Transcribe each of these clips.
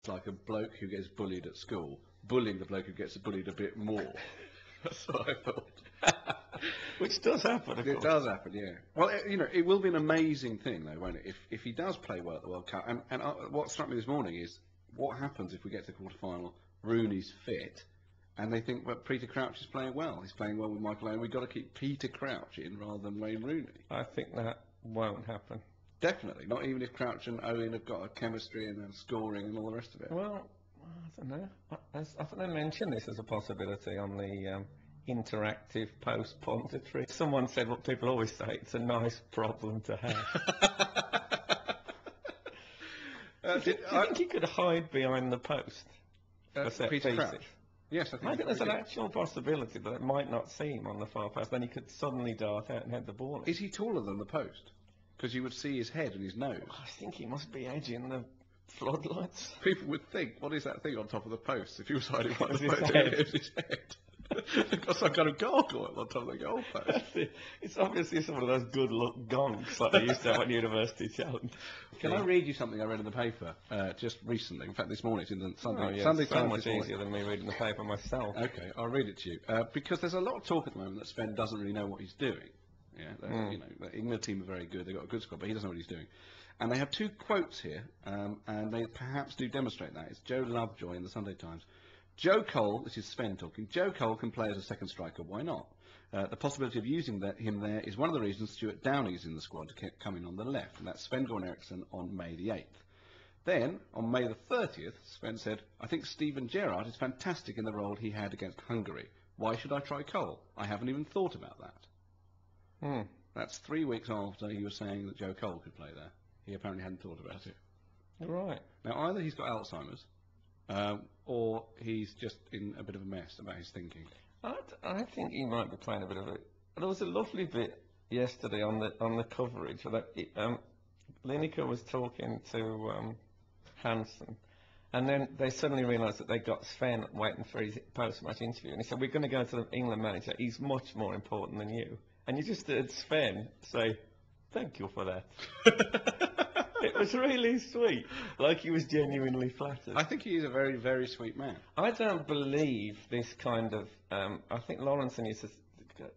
like a bloke who gets bullied at school, bullying the bloke who gets bullied a bit more. That's what I thought. Which does happen, of It course. does happen, yeah. Well, it will be an amazing thing, though, won't it? If he does play well at the World Cup. And what struck me this morning is what happens if we get to the quarter-final, Rooney's fit, and they think, well, Peter Crouch is playing well. He's playing well with Michael Owen. We've got to keep Peter Crouch in rather than Wayne Rooney. I think that won't happen. Definitely. Not even if Crouch and Owen have got a chemistry and a scoring and all the rest of it. Well, I don't know. I think they mentioned this as a possibility on the interactive post punditry. Someone said what people always say, it's a nice problem to have. Do you think he could hide behind the post for set Peter pieces? Crouch? Yes, I think. I think there's an actual possibility that it might not seem on the far post, then he could suddenly dart out and head the ball in. Is he taller than the post? Because you would see his head and his nose. I think he must be edging the floodlights. People would think, what is that thing on top of the post? If he was hiding behind the His post, head. it was his head. They've got some kind of gargoyle on top of the goalpost. It's obviously some of those good luck gonks like they used to have on University Challenge. Can I read you something I read in the paper just recently? In fact, this morning it's in the Sunday. Sunday Times much this morning. easier than me reading the paper myself. Okay, I'll read it to you. Because there's a lot of talk at the moment that Sven doesn't really know what he's doing. Yeah, you know, the England team are very good. They've got a good squad, but he doesn't know what he's doing. And they have two quotes here, and they perhaps do demonstrate that. It's Joe Lovejoy in the Sunday Times. Joe Cole, this is Sven talking, Joe Cole can play as a second striker, why not? The possibility of using him there is one of the reasons Stuart Downing is in the squad to keep coming on the left, and that's Sven-Goran Eriksson on May the 8th. Then, on May the 30th, Sven said, I think Steven Gerrard is fantastic in the role he had against Hungary. Why should I try Cole? I haven't even thought about that. That's 3 weeks after he was saying that Joe Cole could play there. He apparently hadn't thought about it. Right. Now, either he's got Alzheimer's, or he's just in a bit of a mess about his thinking. I think he might be playing a bit of it. There was a lovely bit yesterday on the coverage that Lineker was talking to Hansen, and then they suddenly realised that they got Sven waiting for his post-match interview, and he said, "We're going to go to the England manager. He's much more important than you." And you just heard Sven say, "Thank you for that." It was really sweet, like he was genuinely flattered. I think he is a very, very sweet man. I don't believe this kind of. I think Lawrenson used to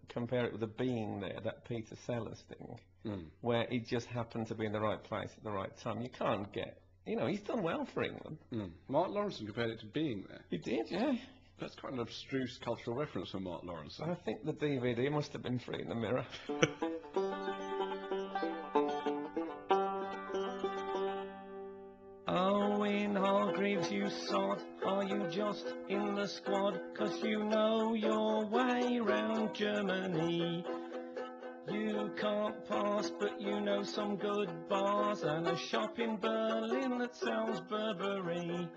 compare it with the being there, that Peter Sellers thing, where he just happened to be in the right place at the right time. You can't get. He's done well for England. Mark Lawrenson compared it to being there. He did, yeah. That's quite an abstruse cultural reference from Mark Lawrenson. I think the DVD must have been free in the mirror. Owen Hargreaves, you sod, are you just in the squad? 'Cause you know your way round Germany. You can't pass, but you know some good bars and a shop in Berlin that sells Burberry.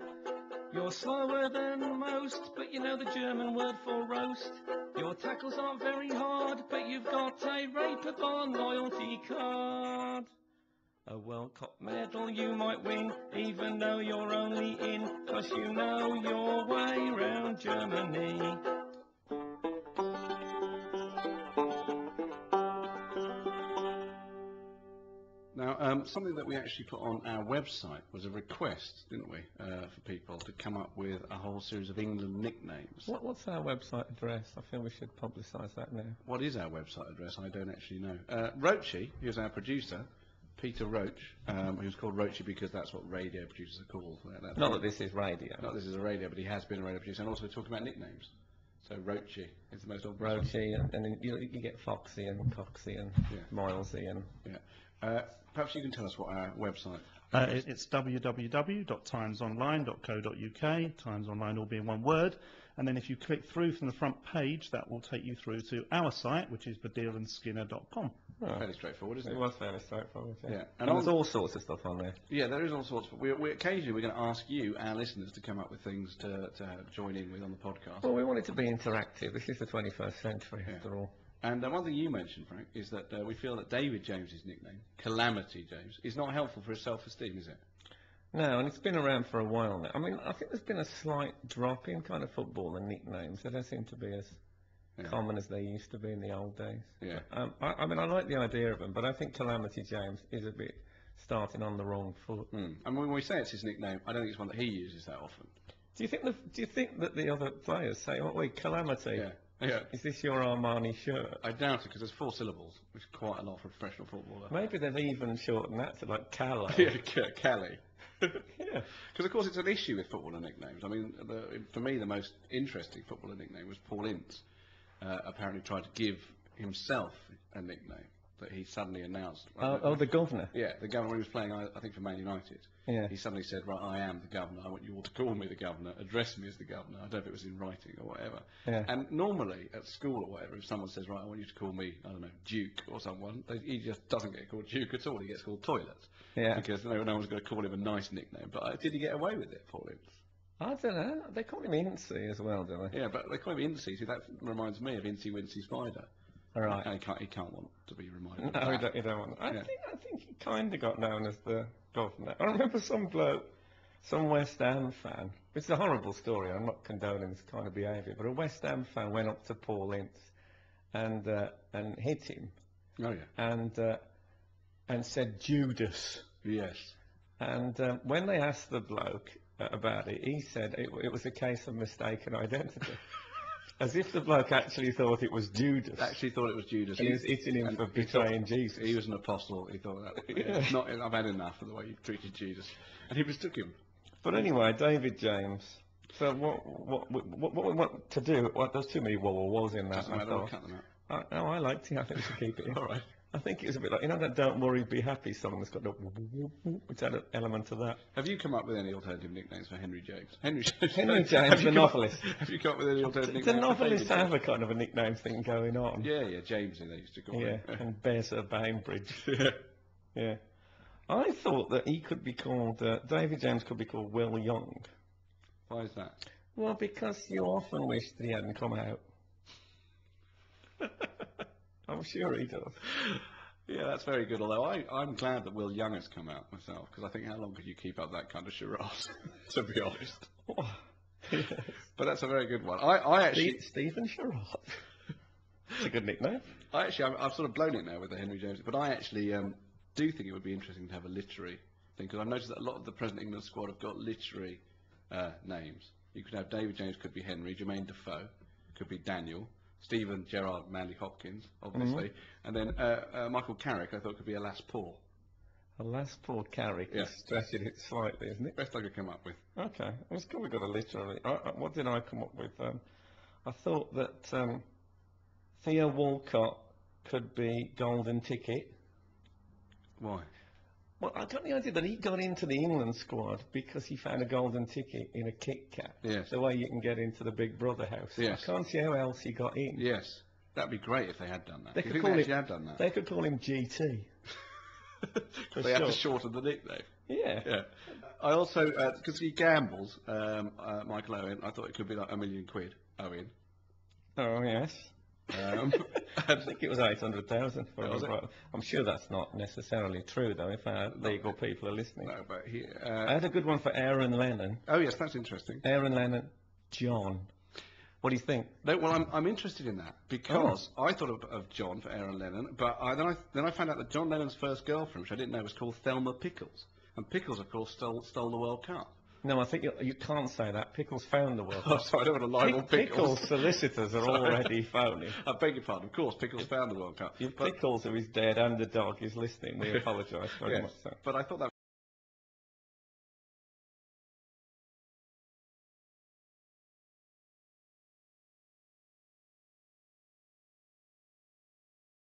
You're slower than most, but you know the German word for roast. Your tackles aren't very hard, but you've got a Rape-A-Thon loyalty card. A World Cup medal you might win, even though you're only in, 'cause you know your way round Germany. Now, something that we actually put on our website was a request, didn't we, for people to come up with a whole series of England nicknames. What's our website address? I feel we should publicise that now. What is our website address? I don't actually know. Roachy, who's our producer, Peter Roach, who's called Roachy because that's what radio producers are called. Not that this is radio. Not this is a radio, but he has been a radio producer, and also talking about nicknames. So Roachy is the most obvious. Roachy, and then you get Foxy and Coxy and Milesy and... Yeah. Perhaps you can tell us what our website It's www.timesonline.co.uk, Times Online all being one word, and then if you click through from the front page, that will take you through to our site, which is baddielandskinner.com. Fairly straightforward, isn't it? It was fairly straightforward, Yeah. And there's all sorts of stuff on there. Yeah, there is all sorts. But we occasionally we're going to ask you, our listeners, to come up with things to join in with on the podcast. Well, we want it to be interactive. This is the 21st century, after all. And one thing you mentioned, Frank, is that we feel that David James's nickname, Calamity James, is not helpful for his self-esteem, is it? No, and it's been around for a while now. I mean, I think there's been a slight drop in kind of football and nicknames. They don't seem to be as common as they used to be in the old days. Yeah. I mean, I like the idea of them, but I think Calamity James is a bit starting on the wrong foot. And when we say it's his nickname, I don't think it's one that he uses that often. Do you think that the other players say, "Oh wait, Calamity, Yeah. Yeah. is this your Armani shirt?" I doubt it, because there's 4 syllables, which is quite a lot for a professional footballer. Maybe they've even shortened that to like Callow. Yeah, Callie. Yeah. Because of course it's an issue with footballer nicknames. I mean, for me the most interesting footballer nickname was Paul Ince. Apparently tried to give himself a nickname that he suddenly announced. The governor. Yeah, the governor, when he was playing, I think, for Man United. Yeah. He suddenly said, right, I am the governor. I want you all to call me the governor, address me as the governor. I don't know if it was in writing or whatever. Yeah. And normally at school or whatever, if someone says, right, I want you to call me, I don't know, Duke or someone, he just doesn't get called Duke at all. He gets called Toilet. Yeah. Because no one's going to call him a nice nickname. But did he get away with it, Paul Ince? I don't know. They call him Incy as well, don't they? Yeah, but they call him Incy. See, that reminds me of Incy Wincy Spider. All right. And he can't want to be reminded. No, of that. he don't want. I Yeah. think he kind of got known as the governor. I remember some bloke, some West Ham fan. It's a horrible story. I'm not condoning this kind of behaviour, but a West Ham fan went up to Paul Ince and hit him Oh yeah. and said Judas. Yes. And when they asked the bloke about it, he said it was a case of mistaken identity. As if the bloke actually thought it was Judas. Actually thought it was Judas. And he was hitting him for betraying Jesus. He was an apostle. He thought that. It's not. I've had enough of the way you've treated Judas, and he mistook him. But anyway, David James. So what we want to do? Well, there's too many was in that. Doesn't matter. We'll cut them out. No, I liked it. I think we should keep it in. All right. I think it was a bit like, that "Don't Worry, Be Happy" song that's got which had an element of that. Have you come up with any alternative nicknames for Henry James? Henry James, the novelist. Have you come up with any alternative The nicknames? novelists have a kind of a nickname thing going on. Yeah, Jamesy they used to call Yeah, him. and Beza Bainbridge. Yeah. Yeah. I thought that he could be called, David James could be called Will Young. Why is that? Well, because you often wish that he hadn't come out. I'm sure he does. Yeah, that's very good. Although I'm glad that Will Young has come out myself, because I think how long could you keep up that kind of charade, to be honest. Yes. But that's a very good one. I actually... Stephen Sherrod. It's a good nickname. I've sort of blown it now with the Henry James, but I actually do think it would be interesting to have a literary thing, because I've noticed that a lot of the present England squad have got literary names. You could have David James, could be Henry, Jermaine Defoe, could be Daniel, Stephen Gerrard Manley Hopkins, obviously, and then Michael Carrick, I thought could be Alas Poor. Alas Poor Carrick is stretching it slightly, isn't it? Best I could come up with. Okay, well, it's cool we got a literary. What did I come up with? I thought that Theo Walcott could be Golden Ticket. Why? Well, I got the idea that he got into the England squad because he found a golden ticket in a Kit Kat. Yes. The way you can get into the Big Brother house. Yes. I can't see how else he got in. Yes. That'd be great if they had done that. They Do you could think call they him- actually had done that? They could call him GT. They have to short. shorten the nickname. Yeah. Yeah. I also, because he gambles, Michael Owen, I thought it could be like £1 million. Owen. Oh, yes. I think it was 800,000. Was it? I'm sure that's not necessarily true, though, if our legal people are listening. No, but he... I had a good one for Aaron Lennon. oh, yes, that's interesting. Aaron Lennon, John. What do you think? No, well, I'm interested in that because I thought of John for Aaron Lennon, but then I found out that John Lennon's first girlfriend, which I didn't know, was called Thelma Pickles, and Pickles, of course, stole the World Cup. No, I think you can't say that. Pickles found the World Oh, Cup. sorry, I don't want to libel Pickles. Pickles solicitors are already phoning. I beg your pardon. Of course, Pickles found the World Cup. If Pickles, who is dead, and the dog is listening, we apologise very much. So. But I thought that